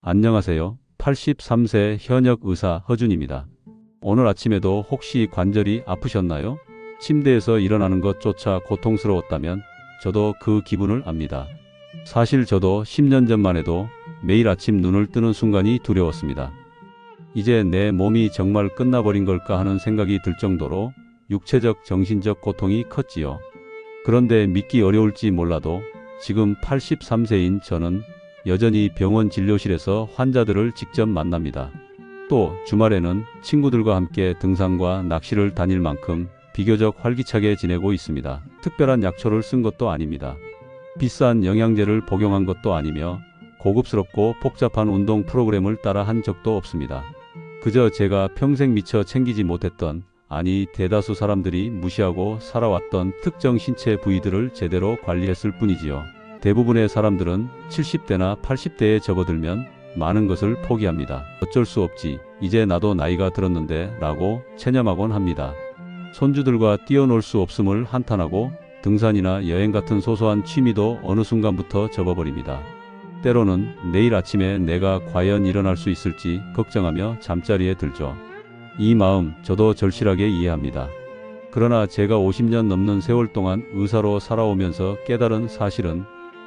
안녕하세요. 83세 현역 의사 허준입니다. 오늘 아침에도 혹시 관절이 아프셨나요? 침대에서 일어나는 것조차 고통스러웠다면 저도 그 기분을 압니다. 사실 저도 10년 전만 해도 매일 아침 눈을 뜨는 순간이 두려웠습니다. 이제 내 몸이 정말 끝나버린 걸까 하는 생각이 들 정도로 육체적, 정신적 고통이 컸지요. 그런데 믿기 어려울지 몰라도 지금 83세인 저는 여전히 병원 진료실에서 환자들을 직접 만납니다. 또 주말에는 친구들과 함께 등산과 낚시를 다닐 만큼 비교적 활기차게 지내고 있습니다. 특별한 약초를 쓴 것도 아닙니다. 비싼 영양제를 복용한 것도 아니며 고급스럽고 복잡한 운동 프로그램을 따라 한 적도 없습니다. 그저 제가 평생 미처 챙기지 못했던, 아니 대다수 사람들이 무시하고 살아왔던 특정 신체 부위들을 제대로 관리했을 뿐이지요. 대부분의 사람들은 70대나 80대에 접어들면 많은 것을 포기합니다. 어쩔 수 없지, 이제 나도 나이가 들었는데 라고 체념하곤 합니다. 손주들과 뛰어놀 수 없음을 한탄하고 등산이나 여행 같은 소소한 취미도 어느 순간부터 접어버립니다. 때로는 내일 아침에 내가 과연 일어날 수 있을지 걱정하며 잠자리에 들죠. 이 마음 저도 절실하게 이해합니다. 그러나 제가 50년 넘는 세월 동안 의사로 살아오면서 깨달은 사실은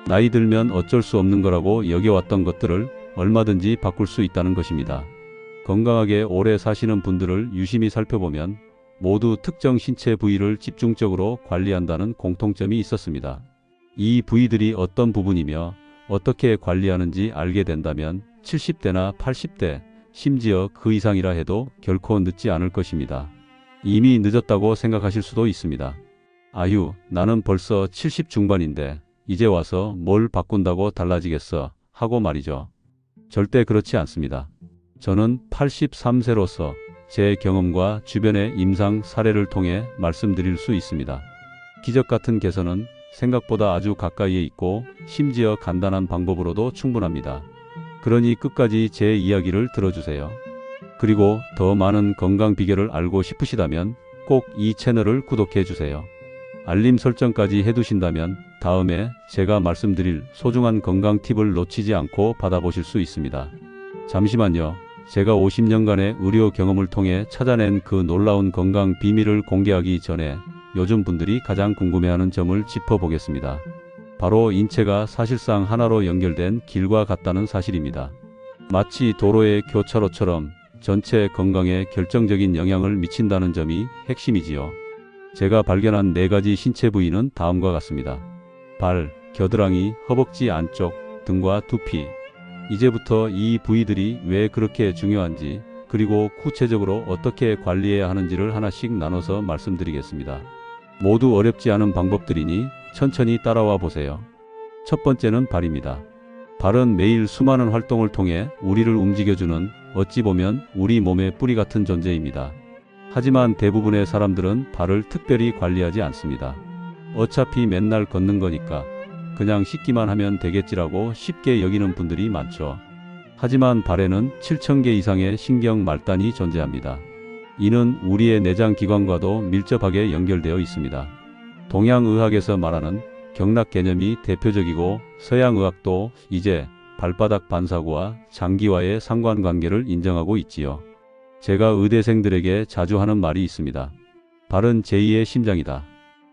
나이 들면 어쩔 수 없는 거라고 여겨왔던 것들을 얼마든지 바꿀 수 있다는 것입니다. 건강하게 오래 사시는 분들을 유심히 살펴보면 모두 특정 신체 부위를 집중적으로 관리한다는 공통점이 있었습니다. 이 부위들이 어떤 부분이며 어떻게 관리하는지 알게 된다면 70대나 80대, 심지어 그 이상이라 해도 결코 늦지 않을 것입니다. 이미 늦었다고 생각하실 수도 있습니다. 아유, 나는 벌써 70 중반인데 이제 와서 뭘 바꾼다고 달라지겠어 하고 말이죠. 절대 그렇지 않습니다. 저는 83세로서 제 경험과 주변의 임상 사례를 통해 말씀드릴 수 있습니다. 기적 같은 개선은 생각보다 아주 가까이에 있고 심지어 간단한 방법으로도 충분합니다. 그러니 끝까지 제 이야기를 들어주세요. 그리고 더 많은 건강 비결을 알고 싶으시다면 꼭 이 채널을 구독해 주세요. 알림 설정까지 해두신다면 다음에 제가 말씀드릴 소중한 건강 팁을 놓치지 않고 받아보실 수 있습니다. 잠시만요. 제가 50년간의 의료 경험을 통해 찾아낸 그 놀라운 건강 비밀을 공개하기 전에 요즘 분들이 가장 궁금해하는 점을 짚어보겠습니다. 바로 인체가 사실상 하나로 연결된 길과 같다는 사실입니다. 마치 도로의 교차로처럼 전체 건강에 결정적인 영향을 미친다는 점이 핵심이지요. 제가 발견한 4가지 신체 부위는 다음과 같습니다. 발, 겨드랑이, 허벅지 안쪽, 등과 두피. 이제부터 이 부위들이 왜 그렇게 중요한지, 그리고 구체적으로 어떻게 관리해야 하는지를 하나씩 나눠서 말씀드리겠습니다. 모두 어렵지 않은 방법들이니 천천히 따라와 보세요. 첫 번째는 발입니다. 발은 매일 수많은 활동을 통해 우리를 움직여주는, 어찌 보면 우리 몸의 뿌리 같은 존재입니다. 하지만 대부분의 사람들은 발을 특별히 관리하지 않습니다. 어차피 맨날 걷는 거니까 그냥 씻기만 하면 되겠지라고 쉽게 여기는 분들이 많죠. 하지만 발에는 7,000개 이상의 신경 말단이 존재합니다. 이는 우리의 내장 기관과도 밀접하게 연결되어 있습니다. 동양의학에서 말하는 경락 개념이 대표적이고 서양의학도 이제 발바닥 반사구와 장기와의 상관관계를 인정하고 있지요. 제가 의대생들에게 자주 하는 말이 있습니다. 발은 제2의 심장이다.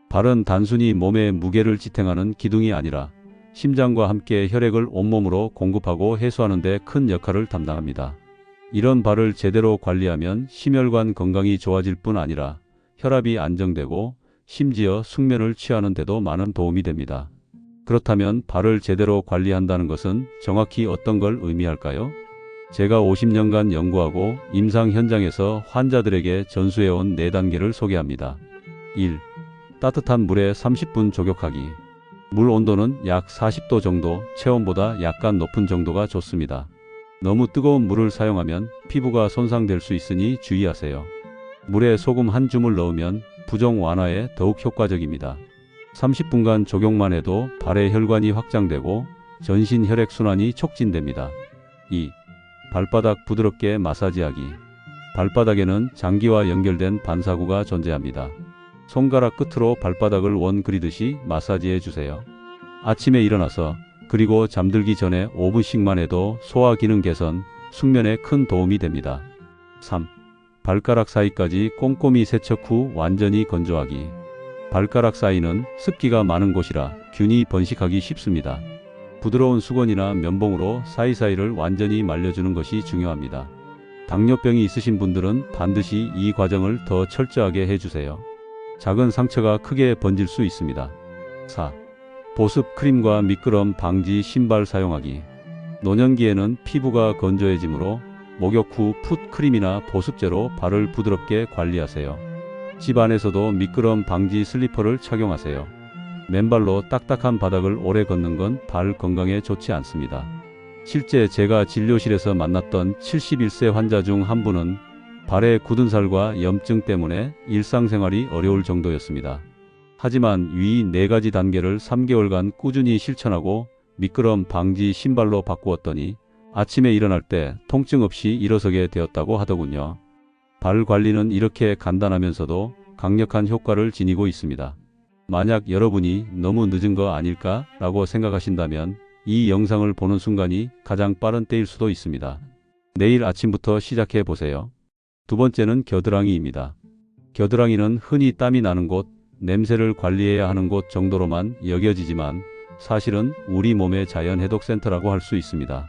발은 단순히 몸의 무게를 지탱하는 기둥이 아니라 심장과 함께 혈액을 온몸으로 공급하고 해소하는 데 큰 역할을 담당합니다. 이런 발을 제대로 관리하면 심혈관 건강이 좋아질 뿐 아니라 혈압이 안정되고 심지어 숙면을 취하는 데도 많은 도움이 됩니다. 그렇다면 발을 제대로 관리한다는 것은 정확히 어떤 걸 의미할까요? 제가 50년간 연구하고 임상 현장에서 환자들에게 전수해온 4단계를 소개합니다. 1. 따뜻한 물에 30분 족욕하기. 물 온도는 약 40도 정도, 체온보다 약간 높은 정도가 좋습니다. 너무 뜨거운 물을 사용하면 피부가 손상될 수 있으니 주의하세요. 물에 소금 한 줌을 넣으면 부종 완화에 더욱 효과적입니다. 30분간 족욕만 해도 발의 혈관이 확장되고 전신 혈액순환이 촉진됩니다. 2. 발바닥 부드럽게 마사지하기. 발바닥에는 장기와 연결된 반사구가 존재합니다. 손가락 끝으로 발바닥을 원 그리듯이 마사지해 주세요. 아침에 일어나서 그리고 잠들기 전에 5분씩만 해도 소화 기능 개선, 숙면에 큰 도움이 됩니다. 3. 발가락 사이까지 꼼꼼히 세척 후 완전히 건조하기. 발가락 사이는 습기가 많은 곳이라 균이 번식하기 쉽습니다. 부드러운 수건이나 면봉으로 사이사이를 완전히 말려주는 것이 중요합니다. 당뇨병이 있으신 분들은 반드시 이 과정을 더 철저하게 해주세요. 작은 상처가 크게 번질 수 있습니다. 4. 보습 크림과 미끄럼 방지 신발 사용하기. 노년기에는 피부가 건조해지므로 목욕 후 풋 크림이나 보습제로 발을 부드럽게 관리하세요. 집 안에서도 미끄럼 방지 슬리퍼를 착용하세요. 맨발로 딱딱한 바닥을 오래 걷는 건 발 건강에 좋지 않습니다. 실제 제가 진료실에서 만났던 71세 환자 중 한 분은 발에 굳은 살과 염증 때문에 일상생활이 어려울 정도였습니다. 하지만 위 4가지 단계를 3개월간 꾸준히 실천하고 미끄럼 방지 신발로 바꾸었더니 아침에 일어날 때 통증 없이 일어서게 되었다고 하더군요. 발 관리는 이렇게 간단하면서도 강력한 효과를 지니고 있습니다. 만약 여러분이 너무 늦은 거 아닐까 라고 생각하신다면 이 영상을 보는 순간이 가장 빠른 때일 수도 있습니다. 내일 아침부터 시작해 보세요. 두 번째는 겨드랑이입니다. 겨드랑이는 흔히 땀이 나는 곳, 냄새를 관리해야 하는 곳 정도로만 여겨지지만 사실은 우리 몸의 자연 해독센터라고 할 수 있습니다.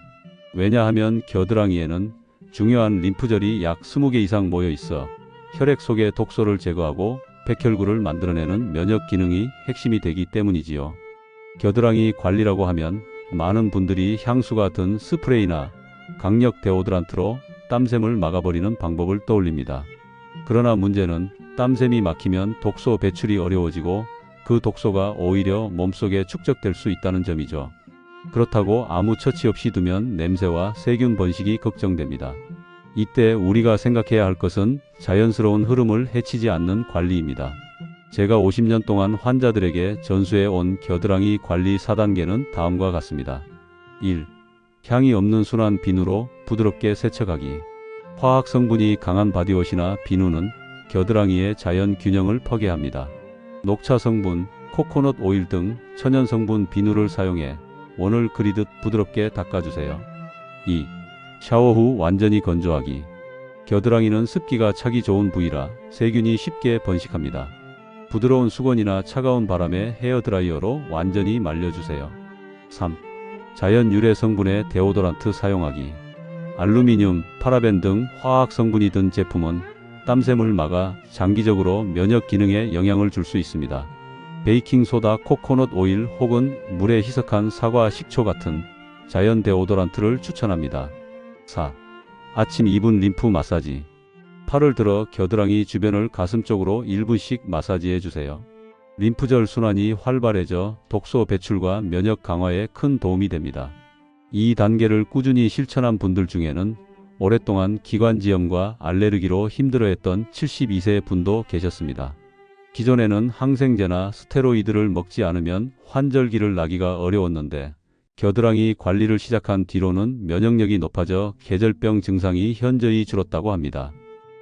왜냐하면 겨드랑이에는 중요한 림프절이 약 20개 이상 모여 있어 혈액 속의 독소를 제거하고 백혈구를 만들어내는 면역 기능이 핵심이 되기 때문이지요. 겨드랑이 관리라고 하면 많은 분들이 향수가 든 스프레이나 강력 데오드란트로 땀샘을 막아버리는 방법을 떠올립니다. 그러나 문제는 땀샘이 막히면 독소 배출이 어려워지고 그 독소가 오히려 몸속에 축적될 수 있다는 점이죠. 그렇다고 아무 처치 없이 두면 냄새와 세균 번식이 걱정됩니다. 이때 우리가 생각해야 할 것은 자연스러운 흐름을 해치지 않는 관리입니다. 제가 50년 동안 환자들에게 전수해 온 겨드랑이 관리 4단계는 다음과 같습니다. 1. 향이 없는 순한 비누로 부드럽게 세척하기. 화학 성분이 강한 바디워시나 비누는 겨드랑이의 자연 균형을 파괴합니다. 녹차 성분, 코코넛 오일 등 천연 성분 비누를 사용해 원을 그리듯 부드럽게 닦아주세요. 2. 샤워 후 완전히 건조하기. 겨드랑이는 습기가 차기 좋은 부위라 세균이 쉽게 번식합니다. 부드러운 수건이나 차가운 바람에 헤어드라이어로 완전히 말려주세요. 3. 자연 유래 성분의 데오도란트 사용하기. 알루미늄, 파라벤 등 화학 성분이 든 제품은 땀샘을 막아 장기적으로 면역 기능에 영향을 줄 수 있습니다. 베이킹소다, 코코넛 오일 혹은 물에 희석한 사과 식초 같은 자연 데오도란트를 추천합니다. 4. 아침 2분 림프 마사지. 팔을 들어 겨드랑이 주변을 가슴 쪽으로 1분씩 마사지해 주세요. 림프절 순환이 활발해져 독소 배출과 면역 강화에 큰 도움이 됩니다. 이 단계를 꾸준히 실천한 분들 중에는 오랫동안 기관지염과 알레르기로 힘들어했던 72세 분도 계셨습니다. 기존에는 항생제나 스테로이드를 먹지 않으면 환절기를 나기가 어려웠는데 겨드랑이 관리를 시작한 뒤로는 면역력이 높아져 계절병 증상이 현저히 줄었다고 합니다.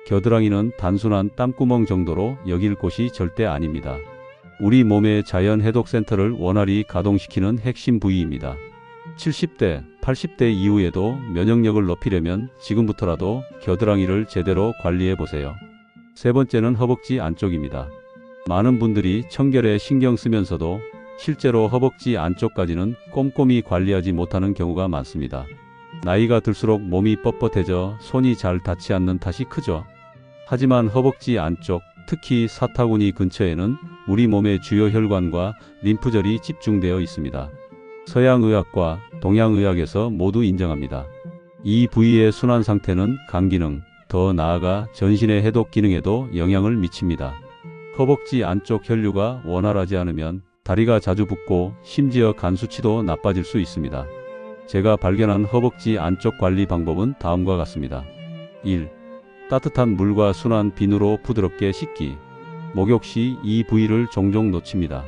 겨드랑이는 단순한 땀구멍 정도로 여길 곳이 절대 아닙니다. 우리 몸의 자연 해독센터를 원활히 가동시키는 핵심 부위입니다. 70대, 80대 이후에도 면역력을 높이려면 지금부터라도 겨드랑이를 제대로 관리해 보세요. 세 번째는 허벅지 안쪽입니다. 많은 분들이 청결에 신경 쓰면서도 실제로 허벅지 안쪽까지는 꼼꼼히 관리하지 못하는 경우가 많습니다. 나이가 들수록 몸이 뻣뻣해져 손이 잘 닿지 않는 탓이 크죠. 하지만 허벅지 안쪽, 특히 사타구니 근처에는 우리 몸의 주요 혈관과 림프절이 집중되어 있습니다. 서양의학과 동양의학에서 모두 인정합니다. 이 부위의 순환 상태는 간 기능, 더 나아가 전신의 해독 기능에도 영향을 미칩니다. 허벅지 안쪽 혈류가 원활하지 않으면 다리가 자주 붓고 심지어 간 수치도 나빠질 수 있습니다. 제가 발견한 허벅지 안쪽 관리 방법은 다음과 같습니다. 1. 따뜻한 물과 순한 비누로 부드럽게 씻기. 목욕 시 이 부위를 종종 놓칩니다.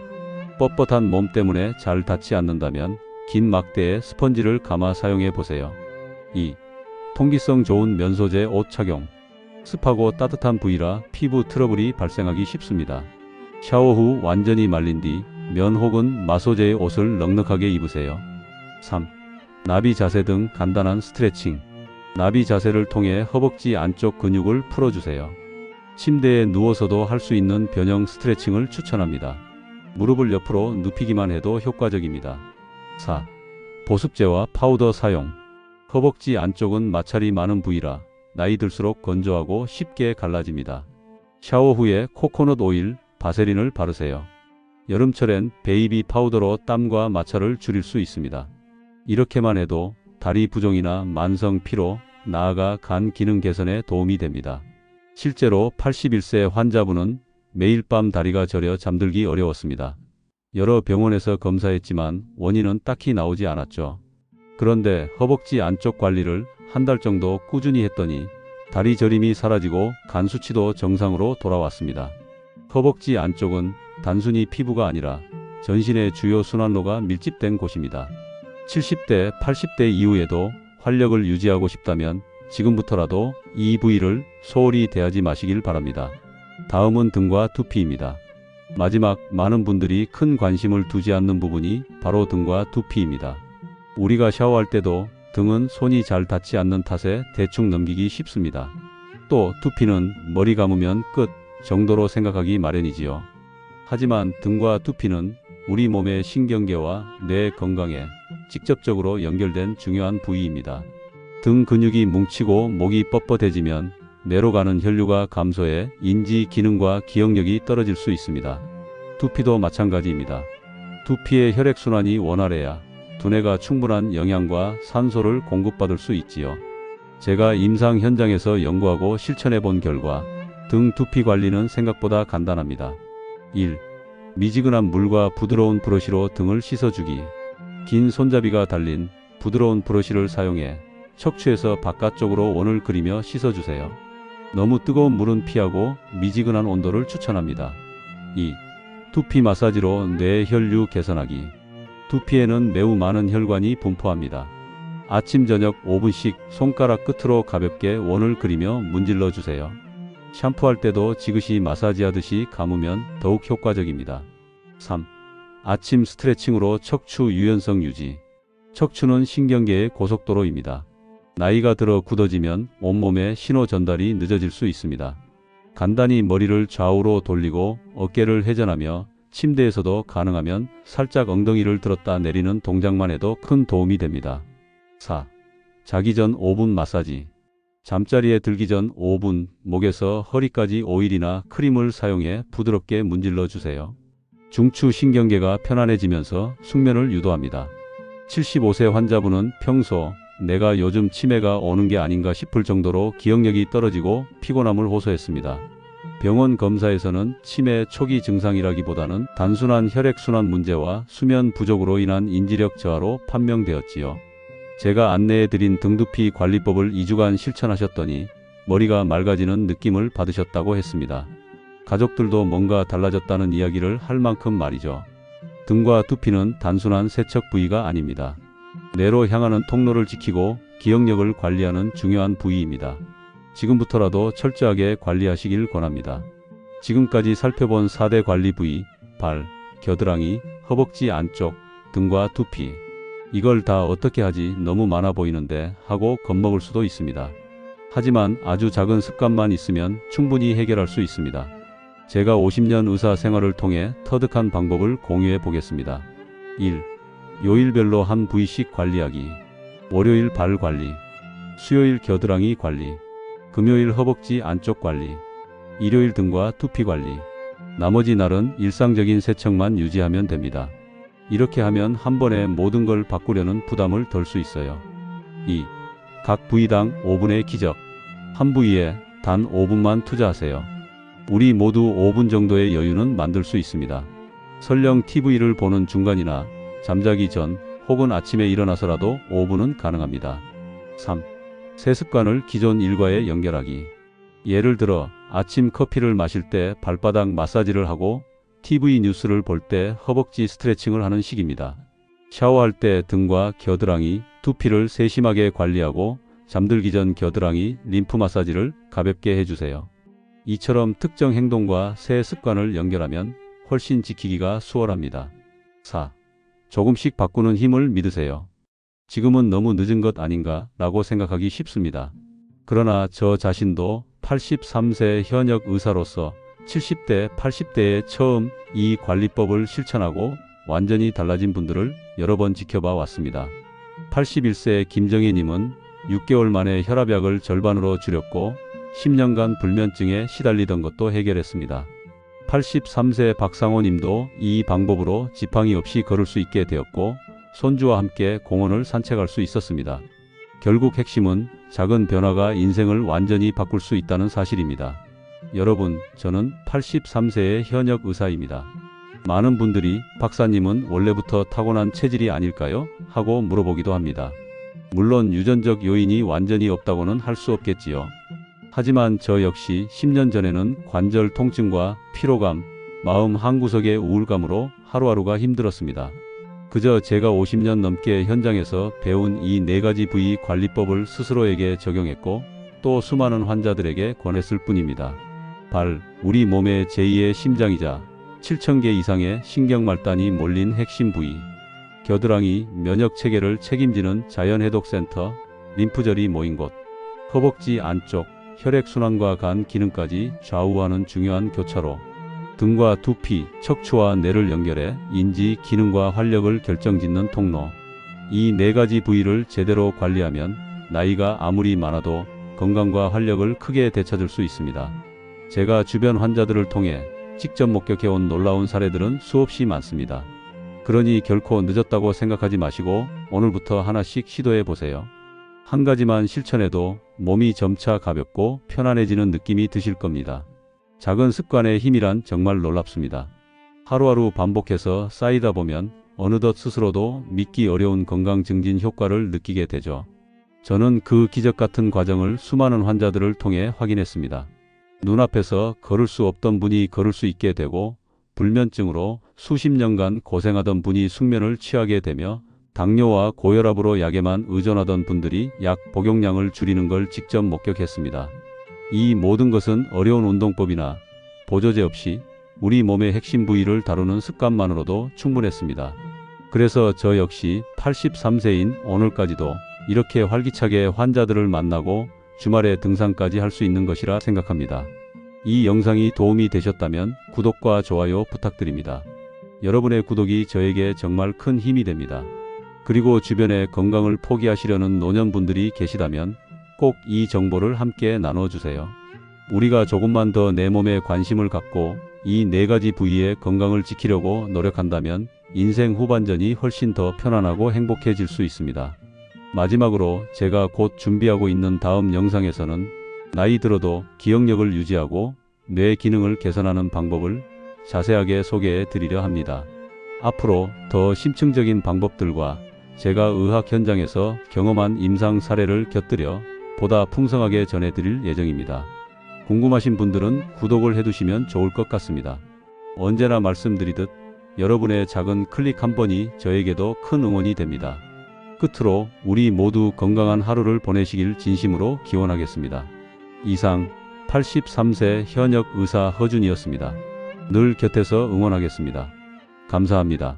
뻣뻣한 몸 때문에 잘 닿지 않는다면 긴 막대에 스펀지를 감아 사용해 보세요. 2. 통기성 좋은 면소재 옷 착용. 습하고 따뜻한 부위라 피부 트러블이 발생하기 쉽습니다. 샤워 후 완전히 말린 뒤 면 혹은 마소재의 옷을 넉넉하게 입으세요. 3. 나비 자세 등 간단한 스트레칭. 나비 자세를 통해 허벅지 안쪽 근육을 풀어주세요. 침대에 누워서도 할 수 있는 변형 스트레칭을 추천합니다. 무릎을 옆으로 눕히기만 해도 효과적입니다. 4. 보습제와 파우더 사용. 허벅지 안쪽은 마찰이 많은 부위라 나이 들수록 건조하고 쉽게 갈라집니다. 샤워 후에 코코넛 오일, 바세린을 바르세요. 여름철엔 베이비 파우더로 땀과 마찰을 줄일 수 있습니다. 이렇게만 해도 다리 부종이나 만성 피로, 나아가 간 기능 개선에 도움이 됩니다. 실제로 81세 환자분은 매일 밤 다리가 저려 잠들기 어려웠습니다. 여러 병원에서 검사했지만 원인은 딱히 나오지 않았죠. 그런데 허벅지 안쪽 관리를 한 달 정도 꾸준히 했더니 다리 저림이 사라지고 간 수치도 정상으로 돌아왔습니다. 허벅지 안쪽은 단순히 피부가 아니라 전신의 주요 순환로가 밀집된 곳입니다. 70대, 80대 이후에도 활력을 유지하고 싶다면 지금부터라도 이 부위를 소홀히 대하지 마시길 바랍니다. 다음은 등과 두피입니다. 마지막, 많은 분들이 큰 관심을 두지 않는 부분이 바로 등과 두피입니다. 우리가 샤워할 때도 등은 손이 잘 닿지 않는 탓에 대충 넘기기 쉽습니다. 또 두피는 머리 감으면 끝 정도로 생각하기 마련이지요. 하지만 등과 두피는 우리 몸의 신경계와 뇌 건강에 직접적으로 연결된 중요한 부위입니다. 등 근육이 뭉치고 목이 뻣뻣해지면 뇌로 가는 혈류가 감소해 인지 기능과 기억력이 떨어질 수 있습니다. 두피도 마찬가지입니다. 두피의 혈액순환이 원활해야 두뇌가 충분한 영양과 산소를 공급받을 수 있지요. 제가 임상 현장에서 연구하고 실천해 본 결과 등 두피 관리는 생각보다 간단합니다. 1. 미지근한 물과 부드러운 브러쉬로 등을 씻어주기. 긴 손잡이가 달린 부드러운 브러쉬를 사용해 척추에서 바깥쪽으로 원을 그리며 씻어주세요. 너무 뜨거운 물은 피하고 미지근한 온도를 추천합니다. 2. 두피 마사지로 뇌 혈류 개선하기. 두피에는 매우 많은 혈관이 분포합니다. 아침 저녁 5분씩 손가락 끝으로 가볍게 원을 그리며 문질러 주세요. 샴푸할 때도 지그시 마사지하듯이 감으면 더욱 효과적입니다. 3. 아침 스트레칭으로 척추 유연성 유지. 척추는 신경계의 고속도로입니다. 나이가 들어 굳어지면 온몸에 신호 전달이 늦어질 수 있습니다. 간단히 머리를 좌우로 돌리고 어깨를 회전하며 침대에서도 가능하면 살짝 엉덩이를 들었다 내리는 동작만 해도 큰 도움이 됩니다. 4. 자기 전 5분 마사지. 잠자리에 들기 전 5분 목에서 허리까지 오일이나 크림을 사용해 부드럽게 문질러 주세요. 중추 신경계가 편안해지면서 숙면을 유도합니다. 75세 환자분은 평소 내가 요즘 치매가 오는 게 아닌가 싶을 정도로 기억력이 떨어지고 피곤함을 호소했습니다. 병원 검사에서는 치매 초기 증상이라기보다는 단순한 혈액순환 문제와 수면 부족으로 인한 인지력 저하로 판명되었지요. 제가 안내해드린 등두피 관리법을 2주간 실천하셨더니 머리가 맑아지는 느낌을 받으셨다고 했습니다. 가족들도 뭔가 달라졌다는 이야기를 할 만큼 말이죠. 등과 두피는 단순한 세척 부위가 아닙니다. 뇌로 향하는 통로를 지키고 기억력을 관리하는 중요한 부위입니다. 지금부터라도 철저하게 관리하시길 권합니다. 지금까지 살펴본 4대 관리 부위, 발, 겨드랑이, 허벅지 안쪽, 등과 두피. 이걸 다 어떻게 하지 너무 많아 보이는데 하고 겁먹을 수도 있습니다. 하지만 아주 작은 습관만 있으면 충분히 해결할 수 있습니다. 제가 50년 의사 생활을 통해 터득한 방법을 공유해 보겠습니다. 1. 요일별로 한 부위씩 관리하기. 월요일 발 관리, 수요일 겨드랑이 관리, 금요일 허벅지 안쪽 관리, 일요일 등과 두피 관리. 나머지 날은 일상적인 세척만 유지하면 됩니다. 이렇게 하면 한 번에 모든 걸 바꾸려는 부담을 덜 수 있어요. 2. 각 부위당 5분의 기적. 한 부위에 단 5분만 투자하세요. 우리 모두 5분 정도의 여유는 만들 수 있습니다. 설령 TV를 보는 중간이나 잠자기 전 혹은 아침에 일어나서라도 5분은 가능합니다. 3. 새 습관을 기존 일과에 연결하기. 예를 들어 아침 커피를 마실 때 발바닥 마사지를 하고 TV 뉴스를 볼 때 허벅지 스트레칭을 하는 식입니다. 샤워할 때 등과 겨드랑이, 두피를 세심하게 관리하고 잠들기 전 겨드랑이, 림프 마사지를 가볍게 해주세요. 이처럼 특정 행동과 새 습관을 연결하면 훨씬 지키기가 수월합니다. 4. 조금씩 바꾸는 힘을 믿으세요. 지금은 너무 늦은 것 아닌가 라고 생각하기 쉽습니다. 그러나 저 자신도 83세 현역 의사로서 70대, 80대에 처음 이 관리법을 실천하고 완전히 달라진 분들을 여러 번 지켜봐 왔습니다. 81세 김정희님은 6개월 만에 혈압약을 절반으로 줄였고 10년간 불면증에 시달리던 것도 해결했습니다. 83세 박상호님도 이 방법으로 지팡이 없이 걸을 수 있게 되었고 손주와 함께 공원을 산책할 수 있었습니다. 결국 핵심은 작은 변화가 인생을 완전히 바꿀 수 있다는 사실입니다. 여러분, 저는 83세의 현역 의사입니다. 많은 분들이 박사님은 원래부터 타고난 체질이 아닐까요? 하고 물어보기도 합니다. 물론 유전적 요인이 완전히 없다고는 할 수 없겠지요. 하지만 저 역시 10년 전에는 관절 통증과 피로감, 마음 한구석의 우울감으로 하루하루가 힘들었습니다. 그저 제가 50년 넘게 현장에서 배운 이 4가지 부위 관리법을 스스로에게 적용했고 또 수많은 환자들에게 권했을 뿐입니다. 발, 우리 몸의 제2의 심장이자 7,000개 이상의 신경말단이 몰린 핵심 부위. 겨드랑이, 면역체계를 책임지는 자연해독센터, 림프절이 모인 곳. 허벅지 안쪽, 혈액순환과 간 기능까지 좌우하는 중요한 교차로. 등과 두피, 척추와 뇌를 연결해 인지, 기능과 활력을 결정짓는 통로. 이 4가지 부위를 제대로 관리하면 나이가 아무리 많아도 건강과 활력을 크게 되찾을 수 있습니다. 제가 주변 환자들을 통해 직접 목격해온 놀라운 사례들은 수없이 많습니다. 그러니 결코 늦었다고 생각하지 마시고 오늘부터 하나씩 시도해 보세요. 한 가지만 실천해도 몸이 점차 가볍고 편안해지는 느낌이 드실 겁니다. 작은 습관의 힘이란 정말 놀랍습니다. 하루하루 반복해서 쌓이다 보면 어느덧 스스로도 믿기 어려운 건강 증진 효과를 느끼게 되죠. 저는 그 기적 같은 과정을 수많은 환자들을 통해 확인했습니다. 눈앞에서 걸을 수 없던 분이 걸을 수 있게 되고 불면증으로 수십 년간 고생하던 분이 숙면을 취하게 되며 당뇨와 고혈압으로 약에만 의존하던 분들이 약 복용량을 줄이는 걸 직접 목격했습니다. 이 모든 것은 어려운 운동법이나 보조제 없이 우리 몸의 핵심 부위를 다루는 습관만으로도 충분했습니다. 그래서 저 역시 83세인 오늘까지도 이렇게 활기차게 환자들을 만나고 주말에 등산까지 할 수 있는 것이라 생각합니다. 이 영상이 도움이 되셨다면 구독과 좋아요 부탁드립니다. 여러분의 구독이 저에게 정말 큰 힘이 됩니다. 그리고 주변에 건강을 포기하시려는 노년분들이 계시다면 꼭 이 정보를 함께 나눠주세요. 우리가 조금만 더 내 몸에 관심을 갖고 이 4가지 부위의 건강을 지키려고 노력한다면 인생 후반전이 훨씬 더 편안하고 행복해질 수 있습니다. 마지막으로 제가 곧 준비하고 있는 다음 영상에서는 나이 들어도 기억력을 유지하고 뇌 기능을 개선하는 방법을 자세하게 소개해 드리려 합니다. 앞으로 더 심층적인 방법들과 제가 의학 현장에서 경험한 임상 사례를 곁들여 보다 풍성하게 전해드릴 예정입니다. 궁금하신 분들은 구독을 해두시면 좋을 것 같습니다. 언제나 말씀드리듯 여러분의 작은 클릭 한 번이 저에게도 큰 응원이 됩니다. 끝으로 우리 모두 건강한 하루를 보내시길 진심으로 기원하겠습니다. 이상 83세 현역 의사 허준이었습니다. 늘 곁에서 응원하겠습니다. 감사합니다.